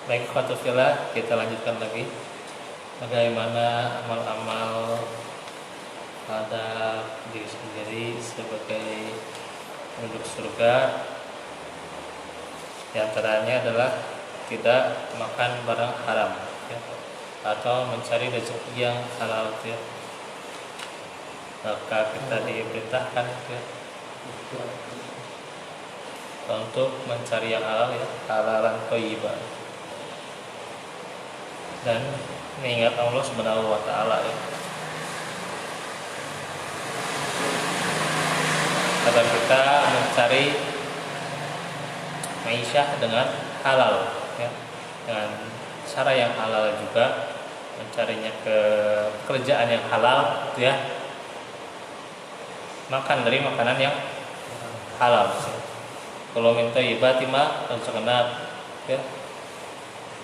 Baik, khotufillah, kita lanjutkan lagi. Bagaimana amal-amal pada diri sendiri sebagai penduduk surga. Di antaranya adalah tidak makan barang haram, ya, atau mencari rezeki yang halal, ya. Maka kita diperintahkan, ya, untuk mencari yang halal, ya, halalan thayyibah, dan mengingat Allah Subhanahu wa taala, ya, agar kita mencari ma'isyah dengan halal, ya, dengan cara yang halal juga, mencarinya ke pekerjaan yang halal, ya, makan dari makanan yang halal, ya. Kalau minta ibatima terkenal, ya,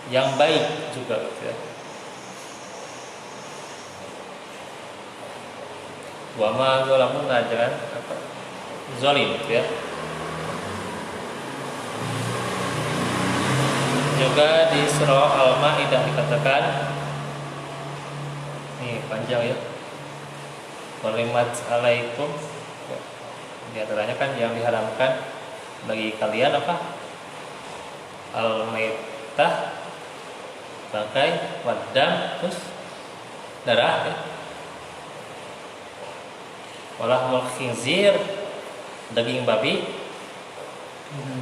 yang baik juga, ya. Wa ma zalamuna, jangan zalim, ya. Juga di surah Al-Maidah dikatakan, ini panjang, ya, walimat alaikum, ya. Di antaranya kan yang diharamkan bagi kalian apa? Al-maitah, bangkai, wadam, terus darah, ya. Walahmul khinzir, daging babi.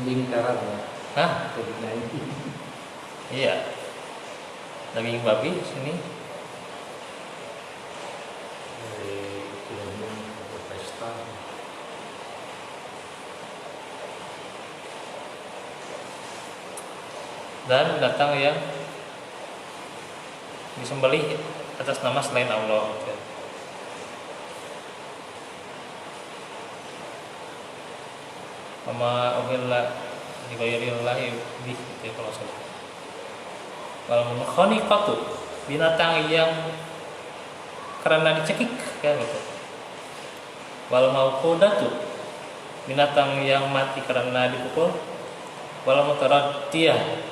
Daging karat, ya. Hah? Iya, daging babi sini. Dari keliling ke pesta. Dan datang yang disembelih atas nama selain Allah, ya. Wama uhilla li ghairillahi bih, gitu, kalau salah. Wal munkhaniqatu, binatang yang karena dicekik, ya, gitu. Wal mauqudatu, binatang yang mati karena dipukul. Wal mutaraddiyah,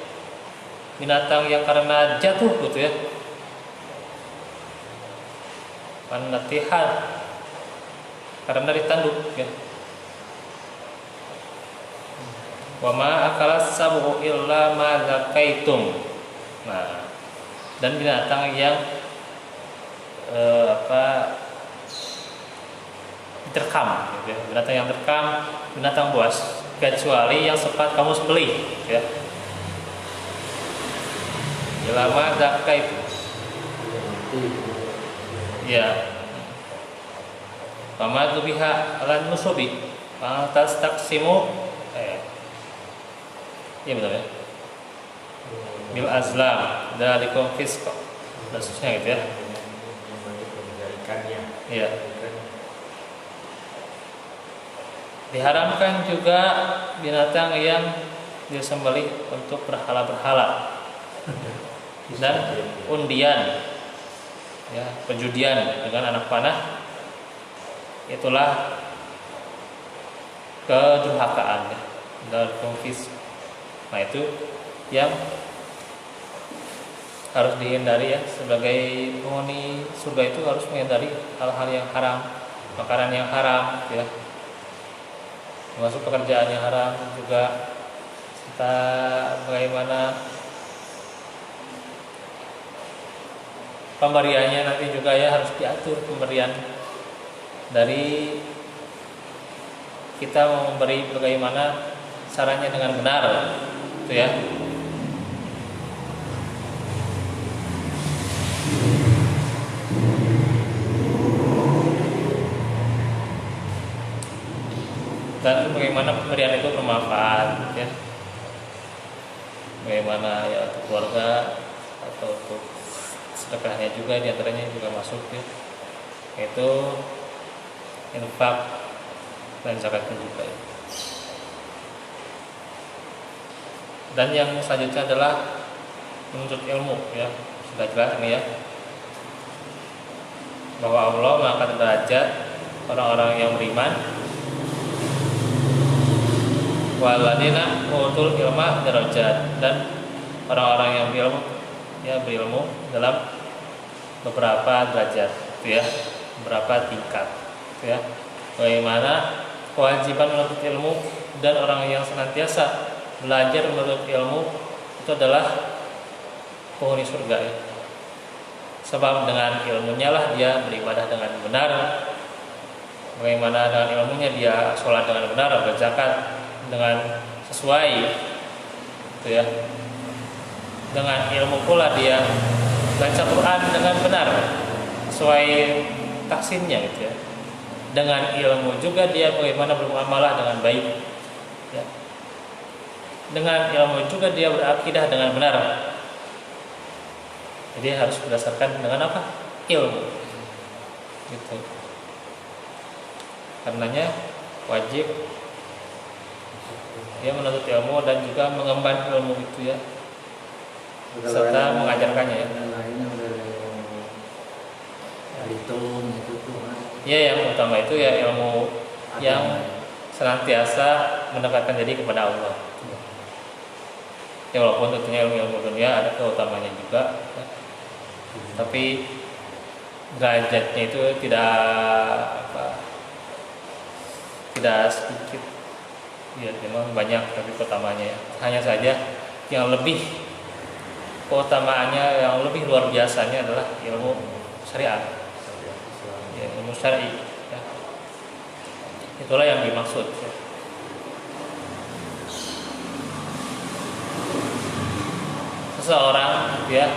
binatang yang karena jatuh, gitu, ya. Wanatihar, karena ditanduk, ya. Wa ma akalas sabu illa ma zakaitum. Nah, dan binatang yang terkam, gitu, ya. Binatang yang terkam, binatang buas, kecuali yang sempat kamu sembelih, ya. Illa ma zakaitum, ya. Wa ma tubiha ala nusubi atas taksimu, iya betul, ya, bil azlam dari konfis, dan seterusnya, gitu, ya. Ikannya. Iya. Diharamkan juga binatang yang disembelih untuk berhala-berhala dan undian, ya, penjudian dengan anak panah. Itulah kedurhakaan, ya, dan konfis. Nah, itu yang harus dihindari, ya. Sebagai penghuni surga itu harus menghindari hal-hal yang haram, makanan yang haram, ya, termasuk pekerjaan yang haram juga. Kita bagaimana pemberiannya nanti juga, ya, harus diatur pemberian dari kita mau memberi, bagaimana caranya dengan benar, itu, ya. Dan bagaimana pemberian itu bermanfaat, ya. Bagaimana, ya, untuk keluarga atau untuk sedekahnya juga, diantaranya juga masuk, ya. Itu infak dan zakatnya juga, ya. Dan yang selanjutnya adalah menuntut ilmu, ya. Sudah jelas ini, ya, bahwa Allah mengangkat derajat orang-orang yang beriman. Waladina utul ilma darajat, dan orang-orang yang berilmu, ya berilmu dalam beberapa derajat, gitu ya, beberapa tingkat, gitu ya. Bagaimana kewajiban menuntut ilmu dan orang yang senantiasa belajar menuntut ilmu itu adalah penghuni surga ya. Sebab dengan ilmunya lah dia beribadah dengan benar. Bagaimana dengan ilmunya dia sholat dengan benar, berzakat dengan sesuai, gitu ya. Dengan ilmu pula dia baca Quran dengan benar sesuai taksinnya, gitu ya. Dengan ilmu juga dia bagaimana bermuamalah dengan baik, ya. Dengan ilmu juga dia berakidah dengan benar. Jadi harus berdasarkan dengan apa? Ilmu, gitu. Karenanya wajib dia menuntut ilmu dan juga mengemban ilmu itu ya, serta mengajarkannya ya. Ya, yang utama itu ya ilmu yang senantiasa mendekatkan diri kepada Allah. Ya walaupun tentunya ilmu dunia ada keutamanya juga, ya. Tapi derajatnya itu tidak sedikit, ya memang banyak tapi keutamanya ya. Hanya saja yang lebih keutamaannya yang lebih luar biasanya adalah ilmu syariat. Ya, ilmu syar'i ya. Itulah yang dimaksud ya. Seseorang ya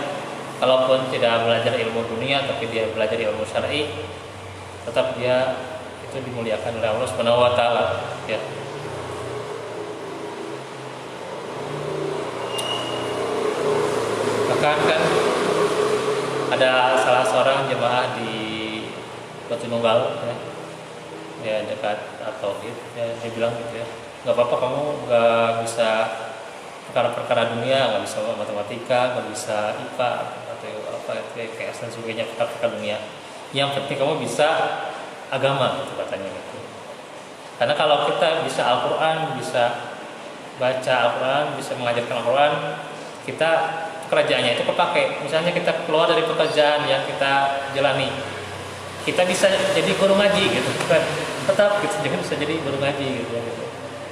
kalaupun tidak belajar ilmu dunia tapi dia belajar ilmu syar'i, tetap dia itu dimuliakan oleh Allah Subhanahu wa taala ya. Bahkan kan ada salah seorang jemaah di Batu Nunggal ya, dia dekat atau ya, dia bilang gitu ya, nggak apa-apa kamu nggak bisa perkara-perkara dunia, nggak bisa matematika, nggak bisa IPA atau apa IPS dan sebagainya, perkara-perkara dunia. Yang penting kamu bisa agama, gitu katanya gitu. Karena kalau kita bisa Al-Quran, bisa baca Al-Quran, bisa mengajarkan Al-Quran, kita pekerjaannya itu kepake. Misalnya kita keluar dari pekerjaan yang kita jalani, kita bisa jadi guru ngaji gitu kan, tetap gitu, bisa jadi guru ngaji gitu.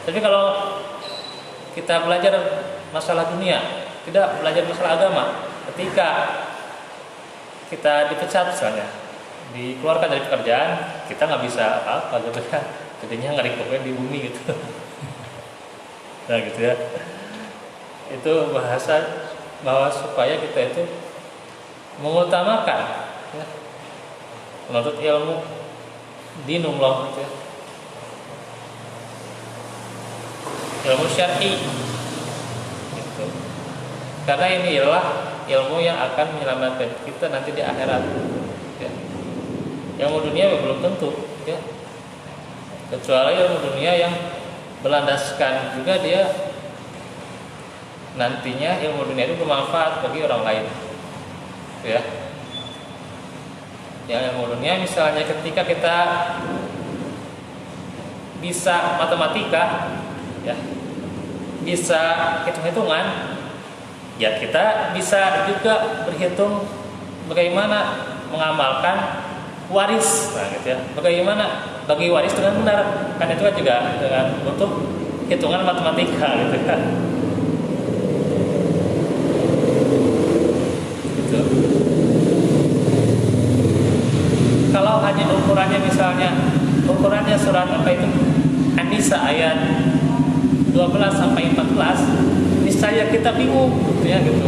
Tapi kalau kita belajar masalah dunia, tidak belajar masalah agama, ketika kita dipecat misalnya, dikeluarkan dari pekerjaan, kita nggak bisa apa-apa gitu kan, jadinya ngerikupnya di bumi gitu. Nah gitu ya, itu bahasa bahwa supaya kita itu mengutamakan ya, menuntut ilmu dinullah gitu ya, ilmu syar'i gitu. Karena ini adalah ilmu yang akan menyelamatkan kita nanti di akhirat ya. Ilmu dunia belum tentu ya, kecuali ilmu dunia yang berlandaskan juga dia nantinya ilmu dunia itu bermanfaat bagi orang lain ya. Yang ilmu dunia misalnya ketika kita bisa matematika ya, bisa hitung-hitungan ya, kita bisa juga berhitung bagaimana mengamalkan waris, nah gitu ya, bagaimana bagi waris dengan benar, kan itu kan juga dengan butuh hitungan matematika gitu kan. Gitu. Kalau hanya ukurannya misalnya ukurannya surat apa itu An-Nisa ayat 12 sampai 14, niscaya kita bingung gitu ya gitu.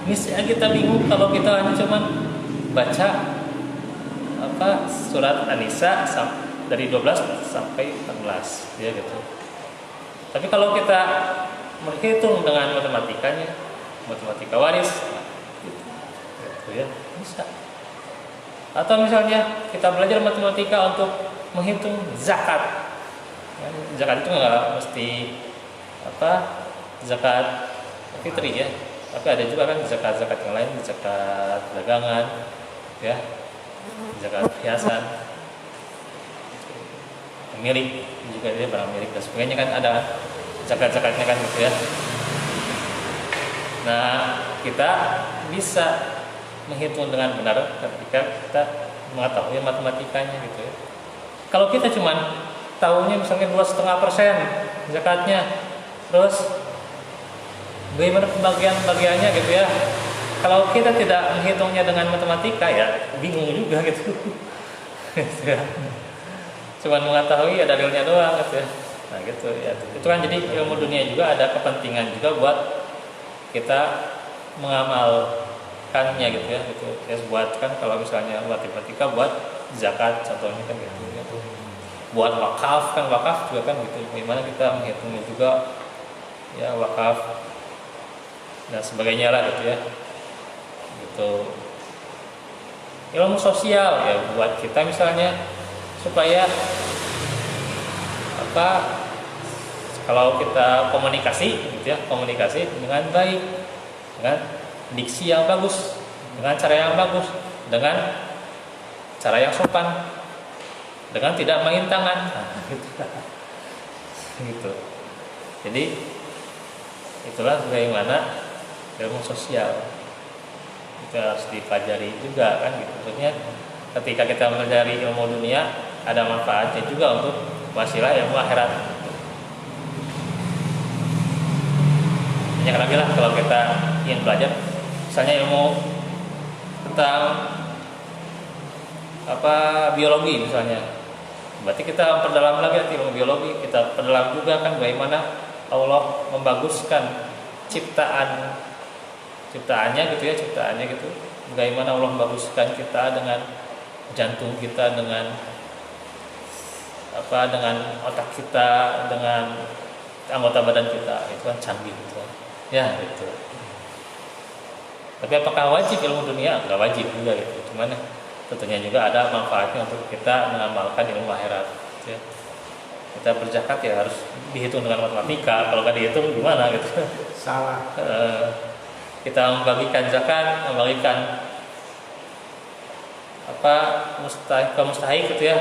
Niscaya kita bingung kalau kita hanya cuman baca apa surat An-Nisa dari 12 sampai 14 ya gitu. Tapi kalau kita menghitung dengan matematikanya, matematika waris gitu ya, bisa. Atau misalnya kita belajar matematika untuk menghitung zakat. Ya, zakat itu nggak mesti apa zakat fitri ya, tapi ada juga kan zakat-zakat yang lain, zakat dagangan, ya, zakat hiasan, milik juga dia barang milik dan sebagainya kan ada. zakat-zakatnya kan gitu ya. Nah, kita bisa menghitung dengan benar ketika kita mengetahui matematikanya gitu ya. Kalau kita cuman tahunya misalnya 2,5% zakatnya, terus bagaimana pembagiannya gitu ya. Kalau kita tidak menghitungnya dengan matematika ya bingung juga gitu. Cuman mengetahui ya dalilnya doang gitu ya. Nah gitu ya. Itu kan jadi ilmu dunia juga ada kepentingan juga buat kita mengamalkannya gitu ya. Gitu. Ya buat kan kalau misalnya matematika buat zakat contohnya kan gitu ya. Buat wakaf kan, wakaf juga kan gitu. Bagaimana kita menghitungnya juga ya wakaf dan sebagainya lah gitu ya. Gitu. Ilmu sosial ya buat kita misalnya supaya apa, kalau kita komunikasi gitu ya, komunikasi dengan baik, dengan diksi yang bagus, dengan cara yang bagus, dengan cara yang sopan, dengan tidak main tangan. Gitu. Jadi itulah bagaimana ilmu sosial itu harus dipelajari juga kan gitu. Maksudnya ketika kita mempelajari ilmu dunia ada manfaatnya juga untuk wasilah ilmu akhirat. Banyak lagi lah kalau kita ingin belajar, misalnya ilmu tentang apa biologi misalnya, berarti kita perdalam lagi ilmu biologi, kita perdalam juga kan bagaimana Allah membaguskan ciptaannya gitu ya, ciptaannya gitu. Bagaimana Allah membaguskan kita dengan jantung kita, dengan apa, dengan otak kita, dengan anggota badan kita, itu kan canggih gitu. Ya gitu. Tapi apakah wajib ilmu dunia? Enggak wajib juga gitu. Cuman tentunya juga ada manfaatnya untuk kita mengamalkan ilmu akhirat. Gitu ya. Kita berzakat ya harus dihitung dengan matematika. Kalau nggak dihitung gimana gitu? Salah. Kita membagikan zakat, membagikan apa mustahik gitu ya.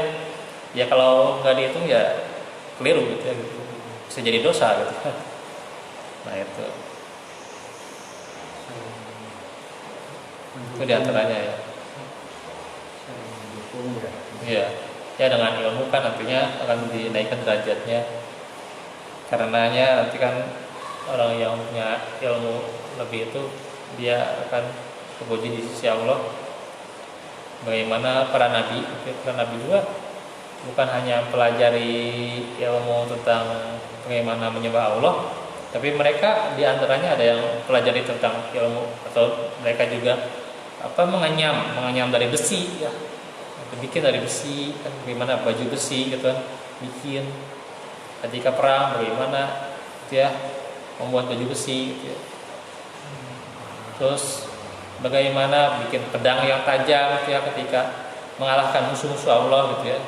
Ya kalau nggak dihitung ya keliru gitu ya. Gitu. Bisa jadi dosa gitu. Nah itu diantaranya ya. Iya. Ya dengan ilmu kan nantinya akan dinaikkan derajatnya. Karenanya nanti kan orang yang punya ilmu lebih itu dia akan terpuji di sisi Allah. Bagaimana para nabi juga bukan hanya pelajari ilmu tentang bagaimana menyembah Allah, tapi mereka diantaranya ada yang pelajari tentang ilmu atau mereka juga apa menganyam dari besi ya, bikin dari besi kan, bagaimana baju besi gitu kan bikin, ketika perang bagaimana gitu ya membuat baju besi gitu ya. Terus bagaimana bikin pedang yang tajam gitu ya ketika mengalahkan musuh-musuh Allah gitu ya,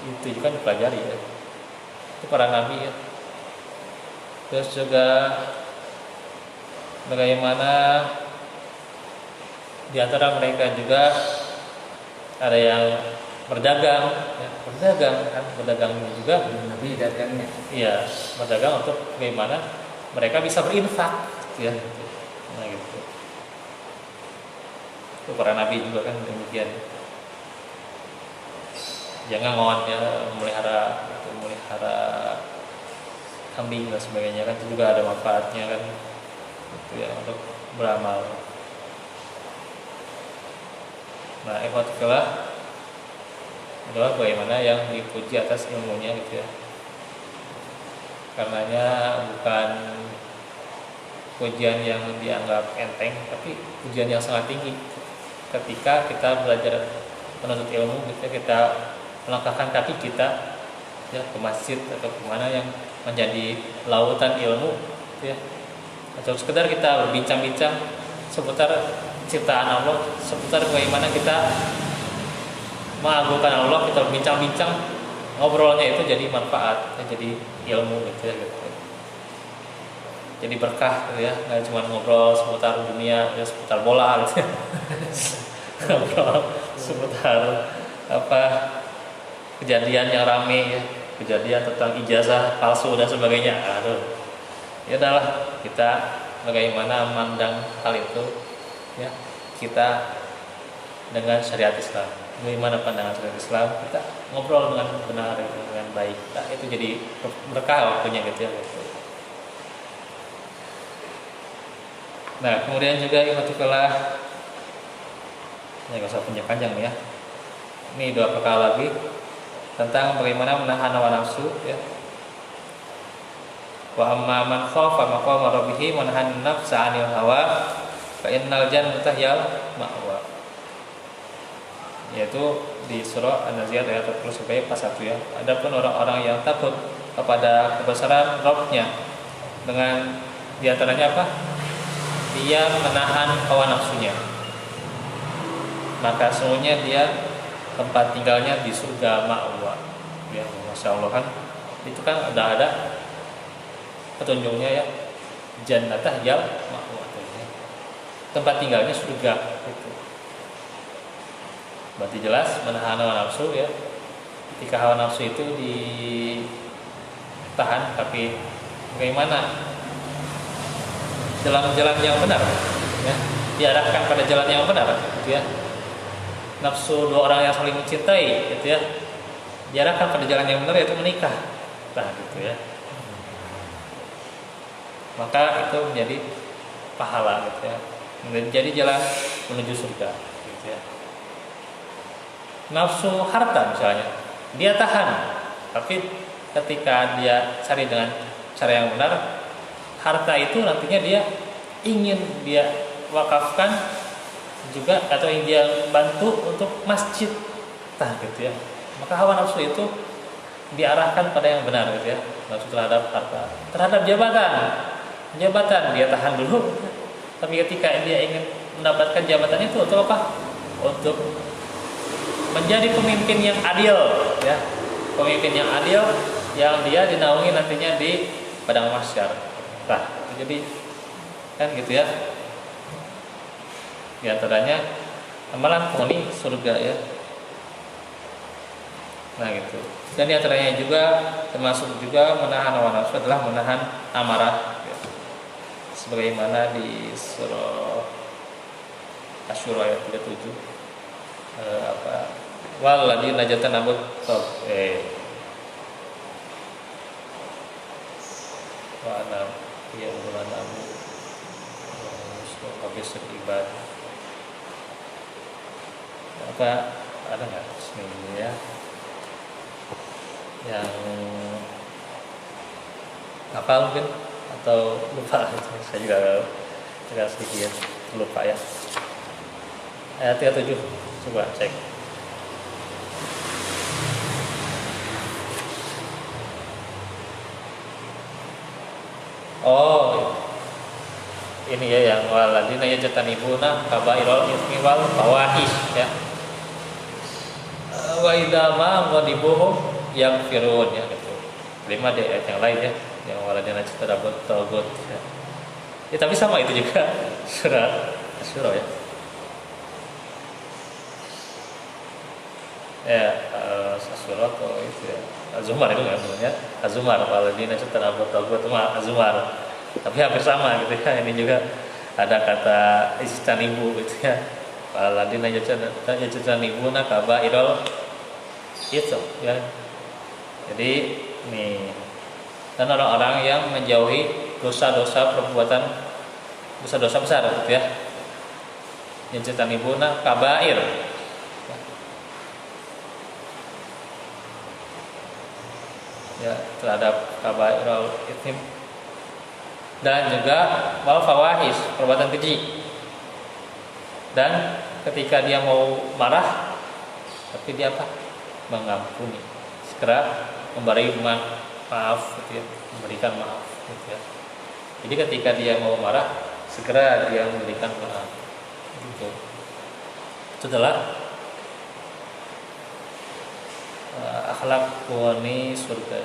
itu juga dipelajari ya, itu para nabi ya. Terus juga bagaimana di antara mereka juga ada yang berdagang ya, berdagang juga Nabi dagangnya. iya, berdagang untuk bagaimana mereka bisa berinfak gitu ya. Nah gitu. Itu para nabi juga kan demikian. Jangan ngon ya memelihara kambing dan sebagainya kan, itu juga ada manfaatnya kan gitu ya untuk beramal. Nah, ikhwatillah adalah bagaimana yang dipuji atas ilmunya gitu ya. Karenanya bukan pujian yang dianggap enteng, tapi pujian yang sangat tinggi. Ketika kita belajar menuntut ilmu, kita melangkahkan kaki kita ya ke masjid atau kemana yang menjadi lautan ilmu gitu ya. Atau sekedar kita berbincang-bincang seputar ciptaan Allah, seputar bagaimana kita mengagungkan Allah, kita berbincang-bincang, ngobrolnya itu jadi manfaat, jadi ilmu gitu ya gitu. Jadi berkah gitu ya, nggak cuma ngobrol seputar dunia, ya seputar bola gitu ya. Ngobrol seputar apa kejadian yang rame ya, kejadian tentang ijazah palsu dan sebagainya. Aduh, Ya adalah kita bagaimana memandang hal itu, ya kita dengan syariat Islam. Bagaimana pandangan syariat Islam? Kita ngobrol dengan benar, dengan baik. Nah, itu jadi berkah waktunya gitu ya. Nah, kemudian juga ikhwatifillah, ya nggak usah panjang nih ya. Ini 2 perkara lagi tentang bagaimana menahan hawa nafsu ya. Wa amma man khafa maqama rabbih wa nahan nafsa 'anil hawa fa innal jannata hiyal ma'wa. Yaitu di surah An-Nazi'at ayat 40 sampai pas 1 ya. Adapun orang-orang yang takut kepada kebesaran Rabb-nya dengan diantaranya apa? Dia menahan hawa nafsunya, maka sesungguhnya dia tempat tinggalnya di surga ma'wa. Ya, masya Allah kan, itu kan udah ada petunjuknya ya, jannatah yal ma'wa, tempat tinggalnya surga itu. Berarti jelas menahan hawa nafsu ya. Ketika hawa nafsu itu ditahan, tapi bagaimana jalan-jalan yang benar ya, diarahkan pada jalan yang benar gitu ya. Nafsu 2 orang yang saling mencintai gitu ya, diarahkan pada jalan yang benar, yaitu menikah. Nah gitu ya, maka itu menjadi pahala gitu ya, menjadi jalan menuju surga gitu ya. Nafsu harta misalnya dia tahan, tapi ketika dia cari dengan cara yang benar, harta itu nantinya dia ingin dia wakafkan juga, atau yang dia bantu untuk masjid, nah gitu ya. Maka hawa nafsu itu diarahkan pada yang benar gitu ya. Nafsu terhadap harta, terhadap jabatan dia tahan dulu, tapi ketika dia ingin mendapatkan jabatan itu untuk apa? Untuk menjadi pemimpin yang adil ya, pemimpin yang adil yang dia dinaungi nantinya di padang mahsyar. Nah, jadi kan gitu ya. Di antaranya amalan penghuni surga ya. Nah gitu. Dan di antaranya juga termasuk juga menahan hawa nafsu adalah menahan amarah ya. Sebagaimana di surah Asy-Syura ayat 37 waladina jatanabut wa anam ya ulanamu habis ibad. Apa ada nggak sini ya yang apa mungkin atau lupa? Saya juga agak sedikit lupa ya. Ayat 37 coba cek. Oh, ini ya yang waladina yajtanibuna kaba'irul itsmi wal fawahish ya. Wa idza ma ghadibuhum yaghfirun ya gitu. 5 di ayat yang lain ya, yang waladina yajtanibut tagut ya. Ya tapi sama itu juga surah Asy-Syura ya. Ya Asy-Syura atau itu ya. Az-Zumar itu kan sebenarnya. Az-Zumar waladina yajtanibut tagut itu Az-Zumar. Tapi hampir sama gitu ya. Ini juga ada kata istanibu gitu ya. Waladina yajtanibuna kaba'irul itu ya. Jadi nih, dan orang-orang yang menjauhi dosa-dosa perbuatan, dosa-dosa besar gitu ya. Yajtanibuna kaba'ir ya, terhadap kaba'irul itsm, dan juga wal fawahish, perbuatan keji. Dan ketika dia mau marah, tapi dia apa? Mengampuni, segera memberi maaf gitu ya, memberikan maaf gitu ya. Jadi ketika dia mau marah, segera dia memberikan maaf gitu. Itu adalah akhlak penghuni surga.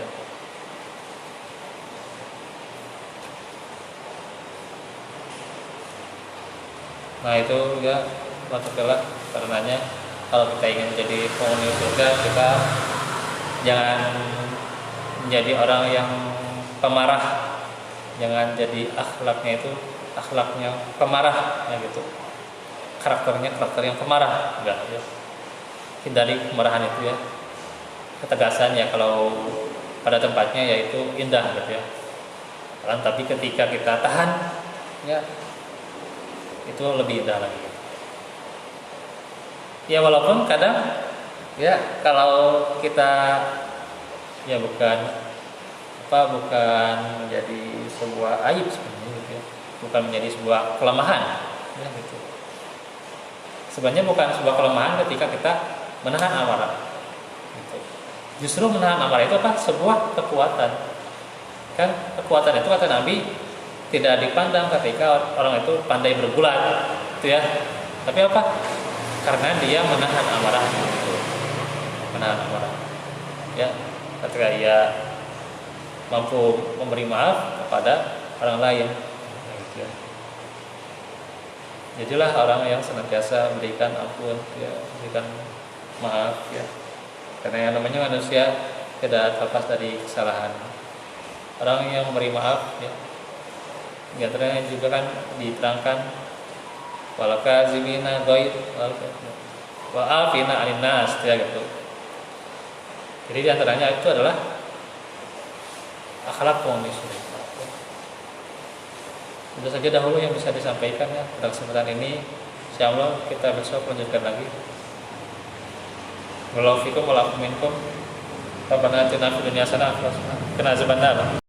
Nah itu juga masuklah, karenanya kalau kita ingin menjadi penghuni surga, kita jangan menjadi orang yang pemarah jangan jadi akhlaknya itu akhlaknya pemarah ya gitu, karakter yang pemarah, enggak ya. Hindari kemarahan itu ya, ketegasan ya kalau pada tempatnya yaitu indah gitu ya. Tapi ketika kita tahan ya itu lebih indah lagi ya, walaupun kadang ya kalau kita ya bukan menjadi sebuah aib sebenarnya gitu ya, bukan menjadi sebuah kelemahan ya gitu. Sebenarnya bukan sebuah kelemahan ketika kita menahan amarah gitu. Justru menahan amarah itu apa? Sebuah kekuatan. Kan kekuatan itu kata Nabi tidak dipandang ketika orang itu pandai bergulat gitu ya. Tapi apa? Karena dia menahan amarah gitu. Menahan amarah. Ya, ketika ia mampu memberi maaf kepada orang lain gitu ya. Jadilah orang yang senantiasa memberikan ampun ya, memberikan maaf ya. Karena yang namanya manusia tidak terlepas dari kesalahan. Orang yang memberi maaf ya, diantaranya juga kan diterangkan wal kazimina ghaid wa afina 'anil nas ya gitu. Jadi diantaranya itu adalah akhlak penghuni surga. Itu saja dahulu yang bisa disampaikan ya pada kesempatan ini. Insyaallah kita besok lanjutkan lagi. Wallahu fikum wa lakum minkum. Rabbana atina fid dunya hasanah wa qina adzabannar.